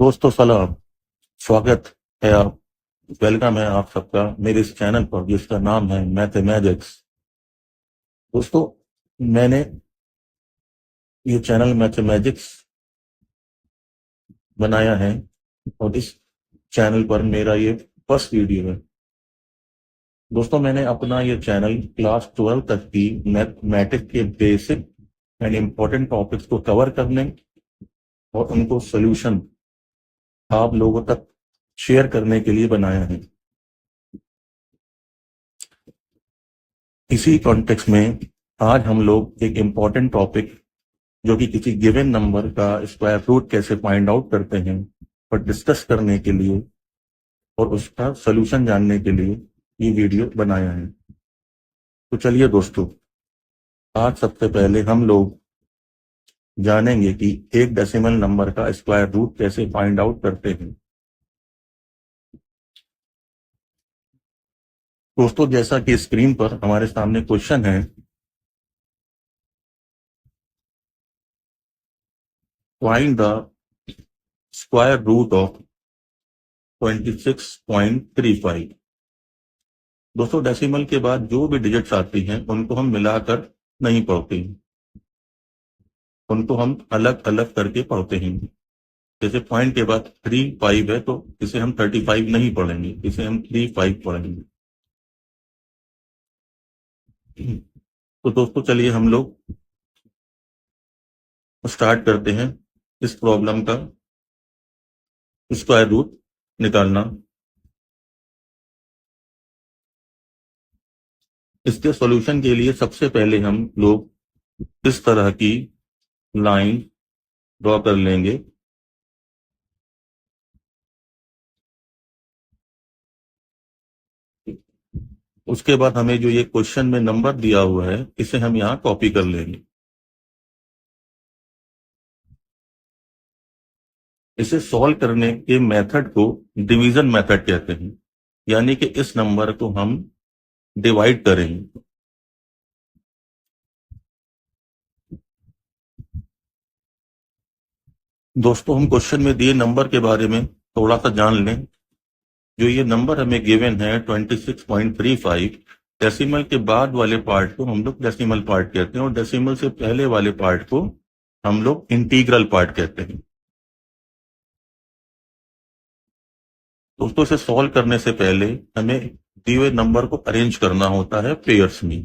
दोस्तों सलाम। स्वागत है आप वेलकम है आप सबका मेरे इस चैनल पर जिसका नाम है मैथमेटिक्स। दोस्तों, मैंने ये चैनल मैथमेटिक्स बनाया है और इस चैनल पर मेरा ये फर्स्ट वीडियो है। दोस्तों, मैंने अपना ये चैनल क्लास 12 तक की मैथमेटिक्स के बेसिक एंड इम्पोर्टेंट टॉपिक्स को कवर करने और उनको सोल्यूशन आप लोगों तक शेयर करने के लिए बनाया है। इसी कॉन्टेक्स्ट में आज हम लोग एक इम्पॉर्टेंट टॉपिक जो कि किसी गिवन नंबर का स्क्वायर रूट कैसे फाइंड आउट करते हैं पर डिस्कस करने के लिए और उसका सोल्यूशन जानने के लिए ये वीडियो बनाया है। तो चलिए दोस्तों, आज सबसे पहले हम लोग जानेंगे कि एक डेसिमल नंबर का स्क्वायर रूट कैसे फाइंड आउट करते हैं। दोस्तों, जैसा कि स्क्रीन पर हमारे सामने क्वेश्चन है, find the square root of 26.35। दोस्तों, डेसिमल के बाद जो भी डिजिट्स आती हैं उनको हम मिलाकर नहीं पढ़ते, उनको हम अलग अलग करके पढ़ते हैं। जैसे पॉइंट के बाद 35 है तो इसे हम 35 नहीं पढ़ेंगे, इसे हम 35 पढ़ेंगे। तो दोस्तों चलिए हम लोग स्टार्ट करते हैं इस प्रॉब्लम का स्क्वायर रूट निकालना। इसके सॉल्यूशन के लिए सबसे पहले हम लोग इस तरह की लाइन ड्रॉ कर लेंगे। उसके बाद हमें जो ये क्वेश्चन में नंबर दिया हुआ है इसे हम यहां कॉपी कर लेंगे। इसे सॉल्व करने के मेथड को डिवीजन मेथड कहते हैं, यानी कि इस नंबर को हम डिवाइड करेंगे। दोस्तों, हम क्वेश्चन में दिए नंबर के बारे में थोड़ा सा जान लें। जो ये नंबर हमें गिवन है 26.35, डेसिमल के बाद वाले पार्ट को हम लोग डेसिमल पार्ट कहते हैं और डेसिमल से पहले वाले पार्ट को हम लोग इंटीग्रल पार्ट कहते हैं। दोस्तों, इसे सॉल्व करने से पहले हमें दिए हुए नंबर को अरेंज करना होता है पेयर्स में।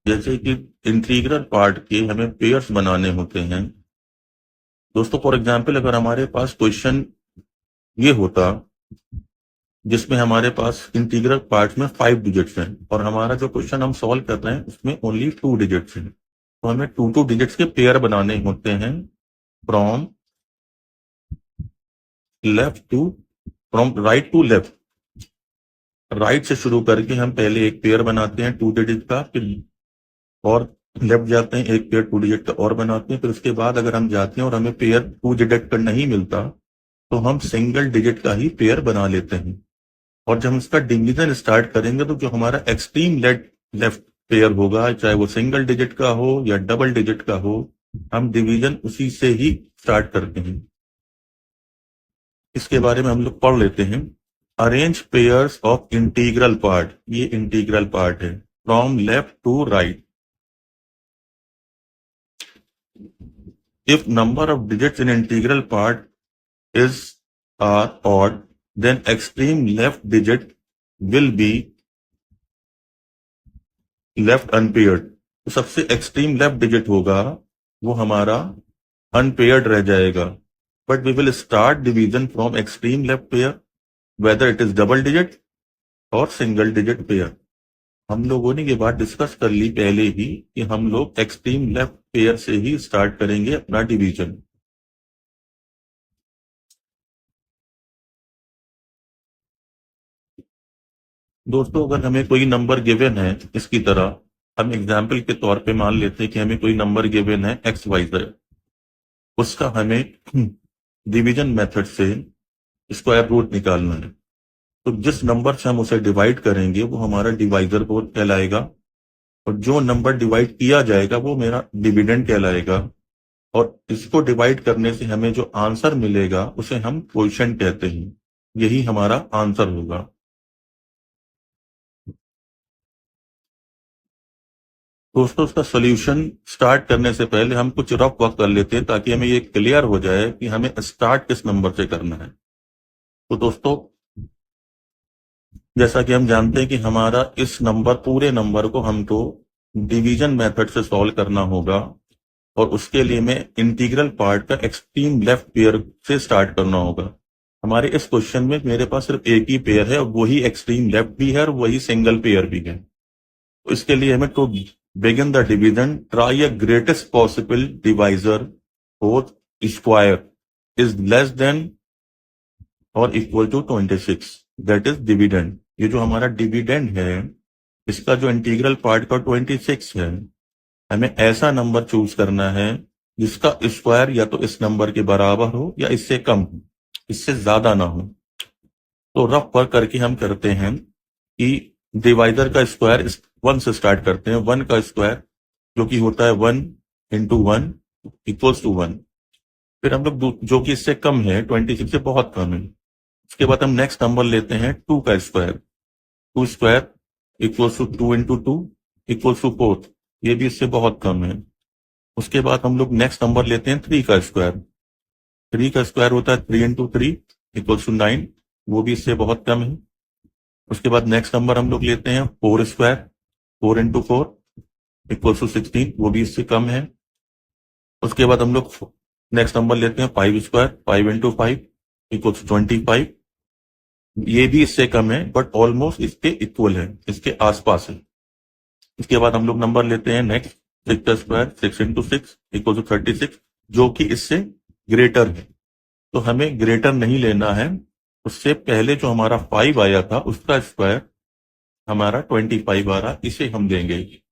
जैसे कि इंटीग्रल पार्ट के हमें पेयर्स बनाने होते हैं। दोस्तों, फॉर एग्जांपल अगर हमारे पास क्वेश्चन ये होता जिसमें हमारे पास इंटीग्रल पार्ट में 5 डिजिट्स हैं और हमारा जो क्वेश्चन हम सॉल्व कर रहे हैं उसमें ओनली 2 डिजिट्स हैं, तो हमें 2 डिजिट्स के पेयर बनाने होते हैं from right to left. Right से शुरू करके हम पहले एक पेयर बनाते हैं 2 डिजिट का, फिर और लेफ्ट जाते हैं एक पेयर 2 डिजिट का और बनाते हैं। फिर उसके बाद अगर हम जाते हैं और हमें पेयर 2 डिजिट का नहीं मिलता तो हम सिंगल डिजिट का ही पेयर बना लेते हैं। और जब हम इसका डिवीजन स्टार्ट करेंगे तो जो हमारा एक्सट्रीम लेफ्ट पेयर होगा, चाहे वो सिंगल डिजिट का हो या डबल डिजिट का हो, हम डिवीजन उसी से ही स्टार्ट करते हैं। इसके बारे में हम लोग पढ़ लेते हैं। Arrange pairs of integral part, ये इंटीग्रल पार्ट है, from left to right. If number of digits in integral part is are odd, then extreme left digit will be left unpaired। तो सबसे एक्सट्रीम लेफ्ट डिजिट होगा वो हमारा unpaired रह जाएगा। But we will start division from extreme left pair whether it is double digit और single digit pair. हम लोगों ने ये बात डिस्कस कर ली पहले ही कि हम लोग एक्सट्रीम लेफ्ट पेयर से ही स्टार्ट करेंगे अपना डिवीजन। दोस्तों, अगर हमें कोई नंबर गिवन है इसकी तरह, हम एग्जाम्पल के तौर पे मान लेते हैं कि हमें कोई नंबर गिवन है XYZ, उसका हमें डिवीजन मेथड से स्क्वायर रूट निकालना है। तो जिस नंबर से हम उसे डिवाइड करेंगे वो हमारा डिवाइजर बोल कहलाएगा और जो नंबर डिवाइड किया जाएगा वो मेरा डिविडेंड कहलाएगा। और इसको डिवाइड करने से हमें जो आंसर मिलेगा उसे हम क्वोशिएंट कहते हैं। यही हमारा आंसर होगा। दोस्तों, उसका सॉल्यूशन स्टार्ट करने से पहले हम कुछ रफ वर्क कर लेते हैं ताकि हमें ये क्लियर हो जाए कि हमें स्टार्ट किस नंबर से करना है। तो दोस्तों, जैसा कि हम जानते हैं कि हमारा इस नंबर पूरे नंबर को हमको डिवीजन मेथड से सॉल्व करना होगा, और उसके लिए में इंटीग्रल पार्ट का एक्सट्रीम लेफ्ट पेयर से स्टार्ट करना होगा। हमारे इस क्वेश्चन में मेरे पास सिर्फ एक ही पेयर है, और वही एक्सट्रीम लेफ्ट भी है और वही सिंगल पेयर भी है। तो इसके लिए हमें to begin the division try a greatest possible divisor both square is less than or equal to 26, that is dividend. ये जो हमारा डिविडेंड है, इसका जो इंटीग्रल पार्ट का 26 है, हमें ऐसा नंबर चूज करना है जिसका स्क्वायर या तो इस नंबर के बराबर हो या इससे कम हो, इससे ज्यादा ना हो। तो रफ वर्क करके हम करते हैं कि डिवाइजर का स्क्वायर 1 से स्टार्ट करते हैं। 1 का स्क्वायर जो कि होता है 1 इंटू 1 इक्वल्स टू 1। फिर हम लोग जो कि इससे कम है, 26 से बहुत कम है, उसके बाद हम नेक्स्ट नंबर लेते हैं 2 का square. 2 square equals to 2 into 2 equals to 4, ये भी इससे बहुत कम है। उसके बाद हम लोग नेक्स्ट नंबर लेते हैं 3 का स्क्वायर। 3 का स्क्वायर होता है 3 इंटू 3 इक्वल्स टू 9, वो भी इससे बहुत कम है। उसके बाद नेक्स्ट नंबर हम लोग लेते हैं 4 स्क्वायर। 4 इंटू 4 इक्वल्स टू 16, वो भी इससे कम है। उसके बाद हम लोग नेक्स्ट नंबर लेते हैं 5 स्क्वायर। 5 इंटू 5 इक्वल्स टू 25, ये भी इससे कम है बट ऑलमोस्ट इसके इक्वल है, इसके आसपास है। इसके बाद हम लोग नंबर लेते हैं नेक्स्ट 6 का स्क्वायर। 6 इंटू 6 इक्वल टू 36, जो कि इससे ग्रेटर है। तो हमें ग्रेटर नहीं लेना है, उससे पहले जो हमारा 5 आया था उसका स्क्वायर हमारा 25 आ रहा, इसे हम देंगे।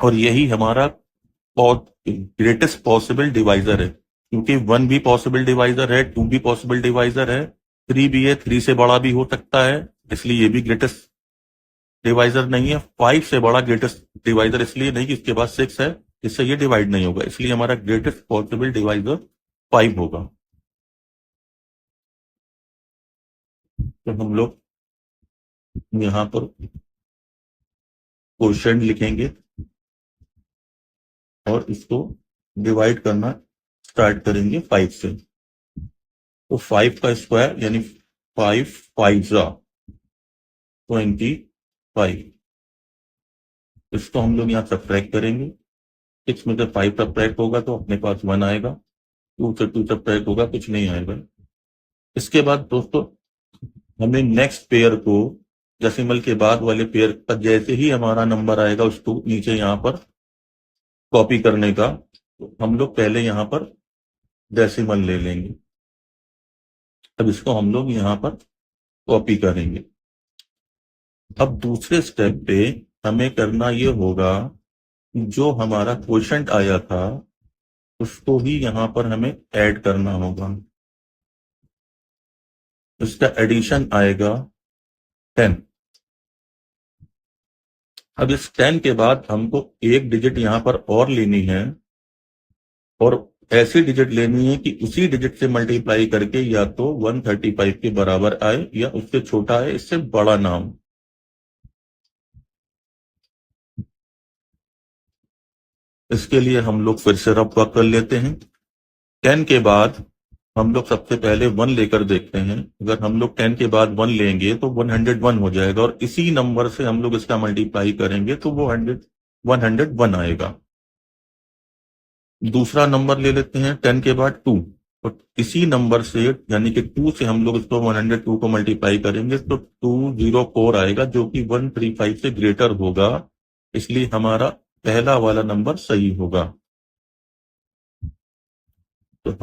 और यही हमारा ग्रेटेस्ट पॉसिबल डिवाइजर है, क्योंकि 1 भी पॉसिबल डिवाइजर है, 2 भी पॉसिबल डिवाइजर है, 3 भी है, 3 से बड़ा भी हो सकता है, इसलिए ये भी ग्रेटेस्ट डिवाइजर नहीं है। 5 से बड़ा ग्रेटेस्ट डिवाइजर इसलिए नहीं कि इसके बाद 6 है, इससे ये डिवाइड नहीं होगा, इसलिए हमारा ग्रेटेस्ट पॉसिबल डिवाइजर 5 होगा। तो हम लोग यहाँ पर क्वेश्चन लिखेंगे और इसको डिवाइड करना स्टार्ट करेंगे 5 से। तो 5 का स्क्वायर यानी 5 5 जा 25, इसको हम लोग यहाँ सब्ट्रैक्ट करेंगे। 6 में से 5 सब्ट्रैक्ट होगा तो अपने पास 1 आएगा। 2 से 2 सब्ट्रैक्ट होगा, कुछ नहीं आएगा। इसके बाद दोस्तों, हमें नेक्स्ट पेयर को डेसिमल के बाद वाले पेयर का जैसे ही हमारा नंबर आएगा उसको नीचे यहाँ पर कॉपी करने का। तो हम लोग पहले यहाँ पर डेसिमल ले लेंगे, अब इसको हम लोग यहाँ पर कॉपी करेंगे। अब दूसरे स्टेप पे हमें करना ये होगा, जो हमारा क्वोशंट आया था उसको ही यहाँ पर हमें ऐड करना होगा। इसका एडिशन आएगा 10। अब इस 10 के बाद हमको एक डिजिट यहाँ पर और लेनी है, और ऐसी डिजिट लेनी है कि उसी डिजिट से मल्टीप्लाई करके या तो 135 के बराबर आए या उससे छोटा आए, इससे बड़ा ना हो। इसके लिए हम लोग फिर से रफ वर्क कर लेते हैं। 10 के बाद हम लोग सबसे पहले 1 लेकर देखते हैं। अगर हम लोग 10 के बाद 1 लेंगे तो 101 हो जाएगा, और इसी नंबर से हम लोग इसका मल्टीप्लाई करेंगे तो वो 101 आएगा। दूसरा नंबर ले लेते हैं 10 के बाद 2, और इसी नंबर से यानी कि 2 से हम लोग इसको 102 को मल्टीप्लाई करेंगे तो 204 आएगा, जो कि 135 से ग्रेटर होगा, इसलिए हमारा पहला वाला नंबर सही होगा। तो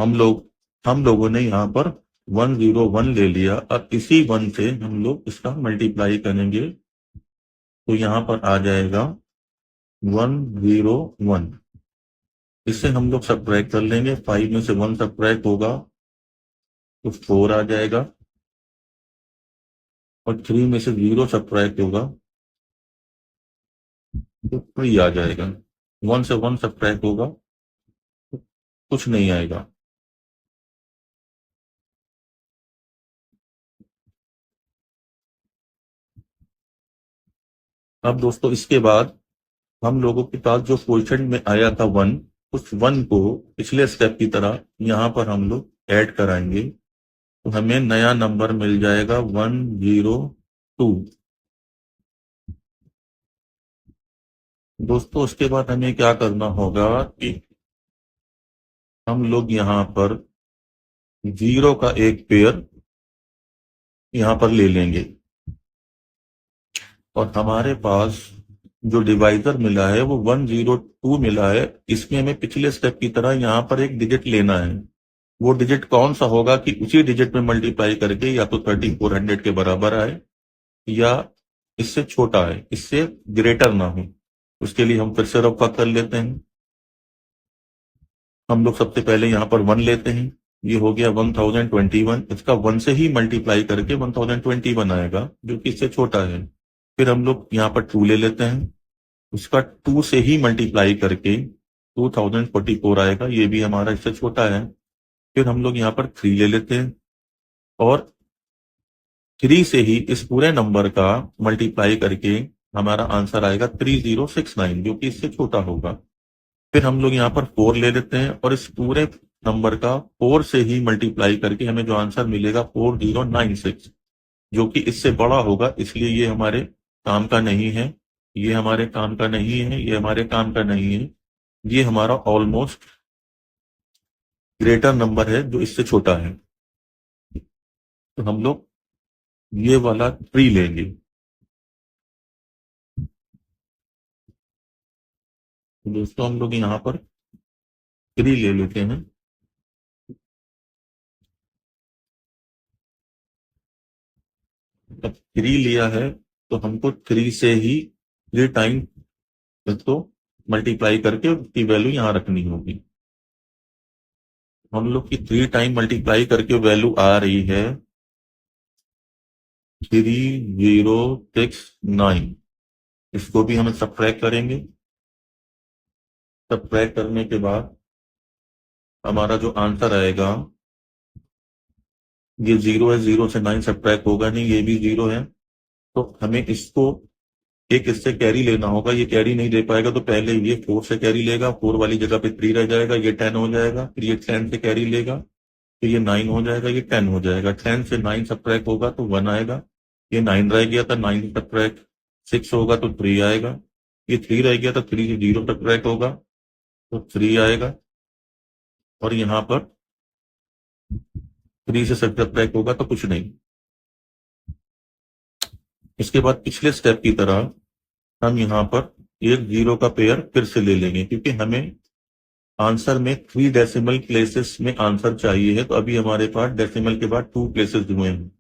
हम लोगों ने यहाँ पर 101 ले लिया। अब इसी 1 से हम लोग इसका मल्टीप्लाई करेंगे तो यहाँ पर आ जाएगा 101। इससे हम लोग सब्ट्रैक्ट कर लेंगे। 5 में से 1 सब्ट्रैक्ट होगा तो 4 आ जाएगा, और 3 में से 0 सब्ट्रैक्ट होगा तो 3 आ जाएगा। 1 से 1 सब्ट्रैक्ट होगा कुछ नहीं आएगा। अब दोस्तों इसके बाद हम लोगों के पास जो क्वेश्चन में आया था वन, उस वन को पिछले स्टेप की तरह यहाँ पर हम लोग ऐड कराएंगे, तो हमें नया नंबर मिल जाएगा 102। दोस्तों उसके बाद हमें क्या करना होगा कि हम लोग यहाँ पर जीरो का एक पेयर यहाँ पर ले लेंगे, और हमारे पास जो डिवाइजर मिला है वो 102 मिला है। इसमें हमें पिछले स्टेप की तरह यहाँ पर एक डिजिट लेना है। वो डिजिट कौन सा होगा कि उसी डिजिट में मल्टीप्लाई करके या तो 3400 के बराबर आए या इससे छोटा है, इससे ग्रेटर ना हो। उसके लिए हम फिर से रफा कर लेते हैं। हम लोग सबसे पहले यहाँ पर वन लेते हैं, ये हो गया 1021। इसका वन से ही मल्टीप्लाई करके 1021 आएगा जो कि इससे छोटा है। फिर हम लोग यहाँ पर टू ले लेते हैं, उसका टू से ही मल्टीप्लाई करके 2044 आएगा, ये भी हमारा इससे छोटा है। फिर हम लोग यहाँ पर थ्री ले लेते हैं, और थ्री से ही इस पूरे नंबर का मल्टीप्लाई करके हमारा आंसर आएगा 3069, जो कि इससे छोटा होगा। फिर हम लोग यहाँ पर फोर ले लेते हैं, और इस पूरे नंबर का फोर से ही मल्टीप्लाई करके हमें जो आंसर मिलेगा 4096, जो कि इससे बड़ा होगा। इसलिए ये हमारे काम का नहीं है, ये हमारे काम का नहीं है, ये हमारे काम का नहीं है। ये हमारा ऑलमोस्ट ग्रेटर नंबर है जो इससे छोटा है, तो हम लोग ये वाला ट्री लेंगे। तो दोस्तों हम लोग यहाँ पर ट्री ले लेते हैं। अब थ्री लिया है तो हमको थ्री से ही थ्री टाइम तो मल्टीप्लाई करके उसकी वैल्यू यहाँ रखनी होगी। हम लोग की थ्री टाइम मल्टीप्लाई करके वैल्यू आ रही है 3069। इसको भी हम सब्ट्रैक्ट करेंगे। सब्ट्रैक्ट करने के बाद हमारा जो आंसर आएगा, ये जीरो है, जीरो से नाइन सब्ट्रैक्ट होगा नहीं, ये भी जीरो है। तो हमें इसको एक इससे कैरी लेना होगा, ये कैरी नहीं दे पाएगा तो पहले ये फोर से कैरी लेगा, फोर वाली जगह पे थ्री रह जाएगा, ये 10 हो जाएगा। फिर ये 10 से कैरी लेगा, फिर ये 9 हो जाएगा, ये 10 हो जाएगा। 10 से 9 सब्ट्रैक्ट होगा तो 1 आएगा। ये 9 रह गया था, 9 से सब्ट्रैक्ट 6 होगा तो 3 आएगा। ये 3 रह गया था, 3 से जीरो सब्ट्रैक्ट होगा तो 3 आएगा। और यहाँ पर 3 से सब्ट्रैक्ट होगा तो कुछ नहीं। इसके बाद पिछले स्टेप की तरह हम यहाँ पर एक जीरो का पेयर फिर से ले लेंगे, क्योंकि हमें आंसर में 3 डेसिमल प्लेसेस में आंसर चाहिए है। तो अभी हमारे पास डेसिमल के बाद 2 प्लेसेस हुए हैं,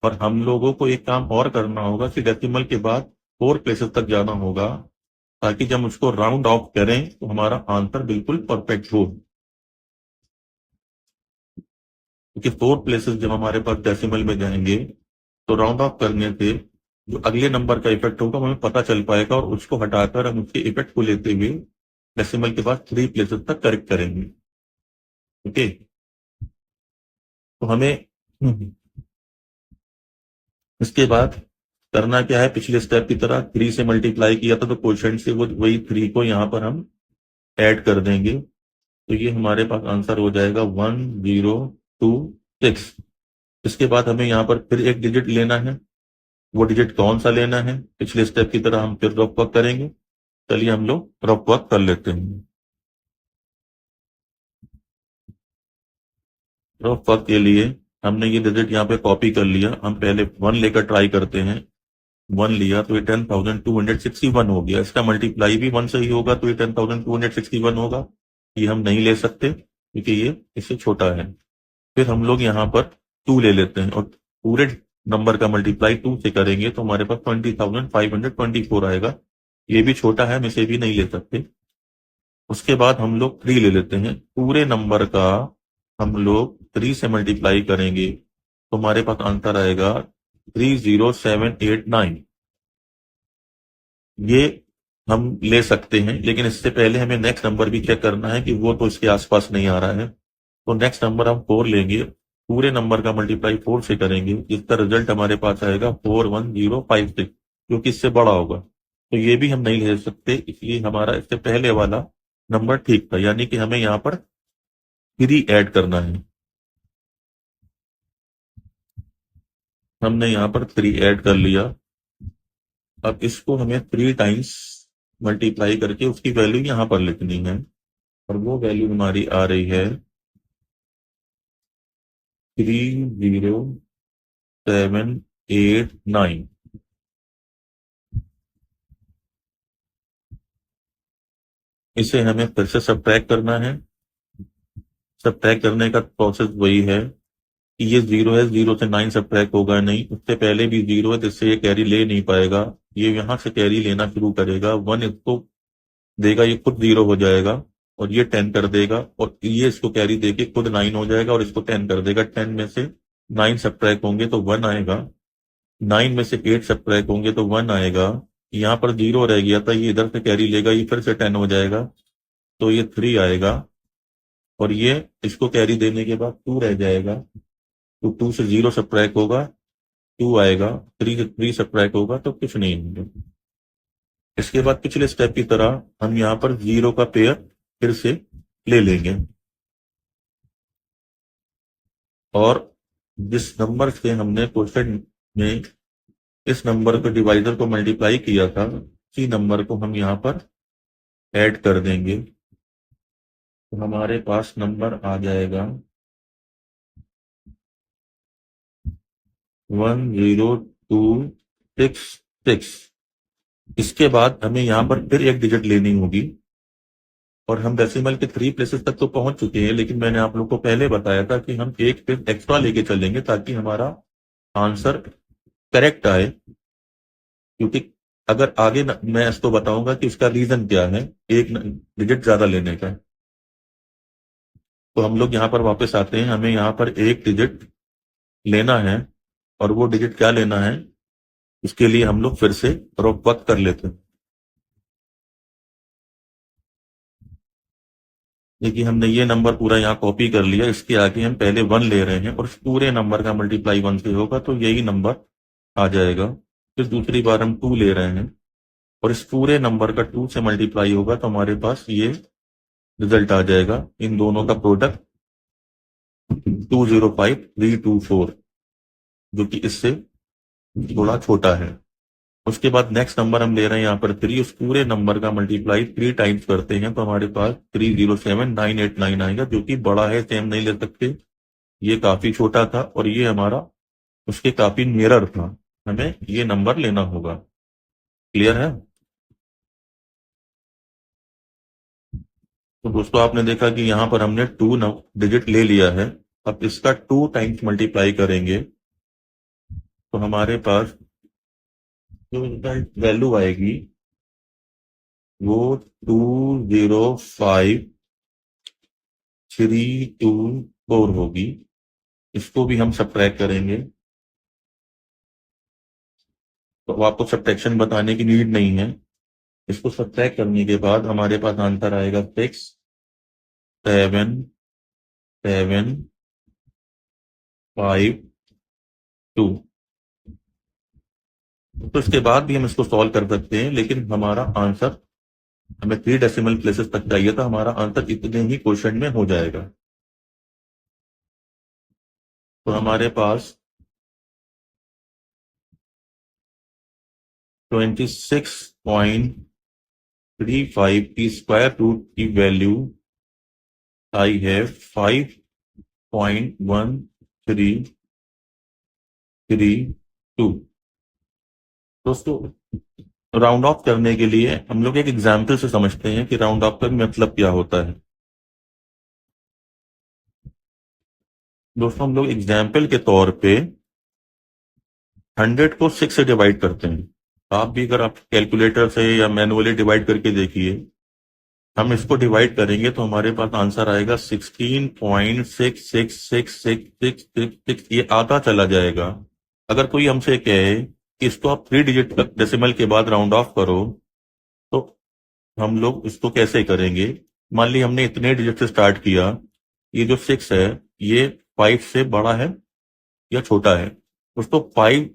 और हम लोगों को एक काम और करना होगा कि डेसिमल के बाद 4 प्लेसेस तक जाना होगा, ताकि जब उसको राउंड ऑफ करें तो हमारा आंसर बिल्कुल परफेक्ट हो। क्योंकि 4 प्लेसेस जब हमारे पास डेसिमल में जाएंगे तो राउंड ऑफ करने से जो अगले नंबर का इफेक्ट होगा वो हमें पता चल पाएगा, और उसको हटाकर हम उसके इफेक्ट को लेते हुए डेसिमल के बाद 3 प्लेसेस तक करेक्ट करेंगे। ओके, तो हमें इसके बाद करना क्या है, पिछले स्टेप की तरह 3 से मल्टीप्लाई किया था तो क्वोशंट से वो वही 3 को यहाँ पर हम ऐड कर देंगे, तो ये हमारे पास आंसर हो जाएगा 1026। इसके बाद हमें यहाँ पर फिर एक डिजिट लेना है। वो डिजिट कौन सा लेना है, पिछले स्टेप की तरह हम फिर रफ वर्क करेंगे। चलिए हम लोग रफ वर्क कर लेते हैं। रफ वर्क के लिए हमने ये डिजिट यहाँ पे कॉपी कर लिया। हम पहले वन लेकर ट्राई करते हैं। वन लिया तो ये 10,261 हो गया। इसका मल्टीप्लाई भी वन से ही होगा तो ये 10,261 होगा। ये हम नहीं ले सकते क्योंकि ये इससे छोटा है। फिर हम लोग यहाँ पर टू ले लेते हैं, और पूरे नंबर का मल्टीप्लाई टू से करेंगे तो हमारे पास 20,524 आएगा। ये भी छोटा है, हम इसे भी नहीं ले सकते। उसके बाद हम लोग थ्री ले लेते हैं। पूरे नंबर का हम लोग थ्री से मल्टीप्लाई करेंगे तो हमारे पास आंसर आएगा 30789। ये हम ले सकते हैं, लेकिन इससे पहले हमें नेक्स्ट नंबर भी चेक करना है कि वो तो इसके आसपास नहीं आ रहा है। तो नेक्स्ट नंबर हम 4 लेंगे, पूरे नंबर का मल्टीप्लाई 4 से करेंगे, इसका रिजल्ट हमारे पास आएगा 41056, जो कि इससे बड़ा होगा। तो ये भी हम नहीं ले सकते, इसलिए हमारा इससे पहले वाला नंबर ठीक था, यानी कि हमें यहाँ पर 3 ऐड करना है। हमने यहाँ पर 3 ऐड कर लिया। अब इसको हमें 3 टाइम्स मल्टीप्लाई करके उसकी वैल्यू यहाँ पर लिखनी है, और वो वैल्यू हमारी आ रही है 30789। इसे हमें फिर से सब्ट्रैक्ट करना है। सब्ट्रैक्ट करने का प्रोसेस वही है कि ये 0 है, 0 से 9 सब्ट्रैक्ट होगा नहीं, उससे पहले भी 0 है, जिससे ये कैरी ले नहीं पाएगा। ये यहां से कैरी लेना शुरू करेगा, 1 इसको देगा, ये खुद 0 हो जाएगा, और ये 10 कर देगा, और ये इसको कैरी देके खुद 9 हो जाएगा, और इसको 10 कर देगा। 10 में से 9 सब्ट्रैक्ट होंगे तो 1 आएगा, 9 में से 8 सब्ट्रैक्ट होंगे तो 1 आएगा। यहाँ पर 0 रह गया था, ये इधर से कैरी लेगा, ये फिर से 10 हो जाएगा, तो ये 3 आएगा, और ये इसको कैरी देने के बाद 2 रह जाएगा। तो 2 से 0 सब्ट्रैक्ट होगा, 2 आएगा, 3 से 3 सब्ट्रैक्ट होगा तो कुछ नहीं होगा। इसके बाद पिछले स्टेप की तरह हम यहाँ पर 0 का पेयर फिर से ले लेंगे, और जिस नंबर से हमने क्वेश्चन में इस नंबर के डिवाइजर को मल्टीप्लाई किया था, उसी नंबर को हम यहाँ पर ऐड कर देंगे। तो हमारे पास नंबर आ जाएगा 10266। इसके बाद हमें यहाँ पर फिर एक डिजिट लेनी होगी, और हम डेसिमल के 3 प्लेसेस तक तो पहुंच चुके हैं, लेकिन मैंने आप लोग को पहले बताया था कि हम एक फिर एक्स्ट्रा लेके चलेंगे ताकि हमारा आंसर करेक्ट आए। क्योंकि अगर आगे मैं इसको बताऊंगा कि उसका रीजन क्या है एक डिजिट ज्यादा लेने का। तो हम लोग यहाँ पर वापस आते हैं, हमें यहाँ पर एक डिजिट लेना है, और वो डिजिट क्या लेना है उसके लिए हम लोग फिर से रफ वर्क कर लेते हैं। देखिए, हमने ये नंबर पूरा यहाँ कॉपी कर लिया, इसके आगे हम पहले 1 ले रहे हैं, और इस पूरे नंबर का मल्टीप्लाई 1 से होगा तो यही नंबर आ जाएगा। फिर दूसरी बार हम 2 ले रहे हैं, और इस पूरे नंबर का 2 से मल्टीप्लाई होगा तो हमारे पास ये रिजल्ट आ जाएगा, इन दोनों का प्रोडक्ट 205324, जो कि इससे थोड़ा छोटा है। उसके बाद नेक्स्ट नंबर हम ले रहे हैं यहाँ पर 3, उस पूरे नंबर का मल्टीप्लाई 3 टाइम्स करते हैं तो हमारे पास 307989 आएगा, जो कि बड़ा है, सेम नहीं ले सकते। ये काफी छोटा था, और ये हमारा उसके काफी नियरर था, हमें ये नंबर लेना होगा। क्लियर है? तो दोस्तों, आपने देखा कि यहाँ पर हमने 2 डिजिट ले लिया है। अब इसका 2 टाइम्स मल्टीप्लाई करेंगे तो हमारे पास जो रिजल्ट वैल्यू आएगी वो 205324 होगी। इसको भी हम सब्ट्रैक्ट करेंगे, तो आपको सब्ट्रैक्शन बताने की नीड नहीं है। इसको सब्ट्रैक्ट करने के बाद हमारे पास आंसर आएगा 67752। तो इसके बाद भी हम इसको सॉल्व कर सकते हैं, लेकिन हमारा आंसर हमें 3 डेसिमल प्लेसेस तक चाहिए था, हमारा आंसर इतने ही क्वेश्चन में हो जाएगा। तो हमारे पास 26.35 की स्क्वायर रूट की वैल्यू आई है 5.1332। दोस्तों, राउंड ऑफ करने के लिए हम लोग एक एग्जाम्पल से समझते हैं कि राउंड ऑफ का मतलब क्या होता है। दोस्तों, हम लोग एग्जाम्पल के तौर पे 100 को 6 से डिवाइड करते हैं। आप भी अगर आप कैलकुलेटर से या मैनुअली डिवाइड करके देखिए, हम इसको डिवाइड करेंगे तो हमारे पास आंसर आएगा 16.666666, ये आता चला जाएगा। अगर कोई हमसे कहे कि इसको आप 3 डिजिट तक डेसिमल के बाद राउंड ऑफ करो, तो हम लोग इसको कैसे करेंगे? मान ली हमने इतने डिजिट से स्टार्ट किया, ये जो 6 है ये 5 से बड़ा है या छोटा है? दोस्तों 5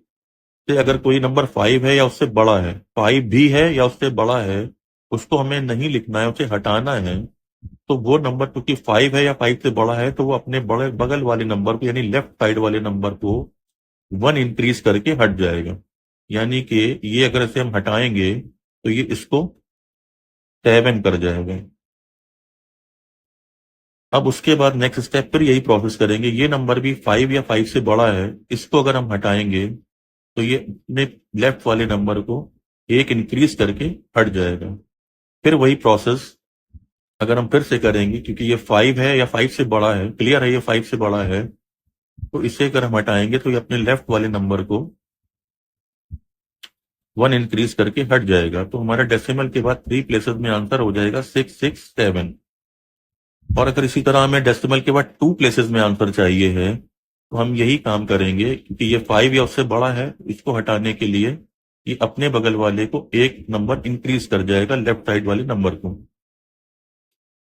से अगर कोई नंबर 5 है या उससे बड़ा है, 5 भी है या उससे बड़ा है, उसको हमें नहीं लिखना है, उसे हटाना है। तो वो नंबर क्योंकि 5 है या 5 से बड़ा है, तो वो अपने बड़े बगल वाले नंबर को यानी लेफ्ट साइड वाले नंबर को 1 इंक्रीज करके हट जाएगा। यानी कि ये अगर इसे हम हटाएंगे तो ये इसको 7 कर जाएगा। अब उसके बाद नेक्स्ट स्टेप पर यही प्रोसेस करेंगे। ये नंबर भी 5 या 5 से बड़ा है, इसको अगर हम हटाएंगे तो ये अपने लेफ्ट वाले नंबर को 1 इंक्रीज करके हट जाएगा। फिर वही प्रोसेस अगर हम फिर से करेंगे, क्योंकि ये 5 है या 5 से बड़ा है, क्लियर है ये 5 से बड़ा है, तो इसे अगर हम हटाएंगे तो ये अपने लेफ्ट वाले नंबर को 1 इंक्रीज करके हट जाएगा। तो हमारा डेसिमल के बाद 3 प्लेसेस में आंसर हो जाएगा 667। और अगर इसी तरह हमें डेसिमल के बाद 2 प्लेसेस में आंसर चाहिए है, तो हम यही काम करेंगे। क्योंकि ये 5 या उससे बड़ा है, इसको हटाने के लिए ये अपने बगल वाले को 1 नंबर इंक्रीज कर जाएगा लेफ्ट साइड वाले नंबर को।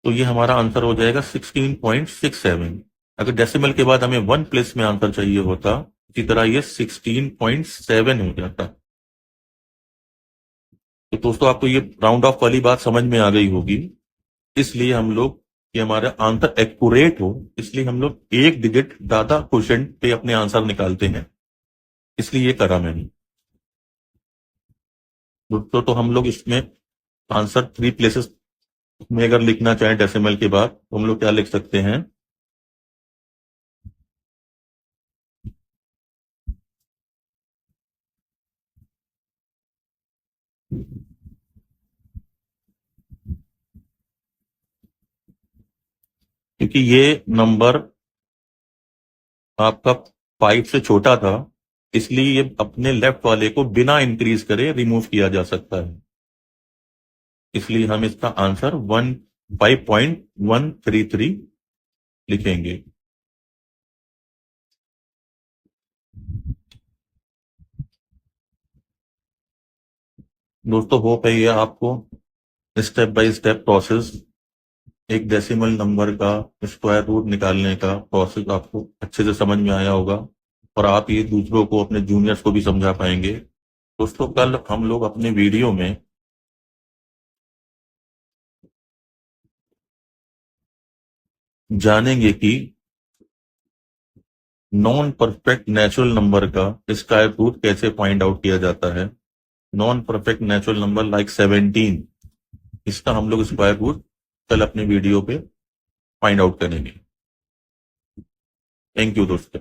तो ये हमारा आंसर हो जाएगा 16.67। अगर डेसिमल के बाद हमें 1 प्लेस में आंसर चाहिए होता, इसी तरह ये 16.7 हो जाता। तो दोस्तों आपको ये राउंड ऑफ वाली बात समझ में आ गई होगी। इसलिए हम लोग, कि हमारा आंसर एक्यूरेट हो, इसलिए हम लोग एक डिजिट ज्यादा क्वेश्चन पे अपने आंसर निकालते हैं। इसलिए ये करा मैंने। दोस्तों तो हम लोग इसमें आंसर 3 प्लेसेस में अगर लिखना चाहें डेसिमल के बाद, तो हम लोग क्या लिख सकते हैं? क्योंकि ये नंबर आपका 5 से छोटा था, इसलिए ये अपने लेफ्ट वाले को बिना इंक्रीज करे रिमूव किया जा सकता है। इसलिए हम इसका आंसर 5.133 लिखेंगे। दोस्तों होप है ये आपको स्टेप बाय स्टेप प्रोसेस, एक डेसिमल नंबर का स्क्वायर रूट निकालने का प्रोसेस आपको अच्छे से समझ में आया होगा, और आप ये दूसरों को, अपने जूनियर्स को भी समझा पाएंगे। दोस्तों कल हम लोग अपने वीडियो में जानेंगे कि नॉन परफेक्ट नेचुरल नंबर का स्क्वायर रूट कैसे फाइंड आउट किया जाता है। Non perfect natural number like 17, इसका हम लोग स्क्वायर रूट कल अपने वीडियो पे फाइंड आउट करेंगे। थैंक यू दोस्तों।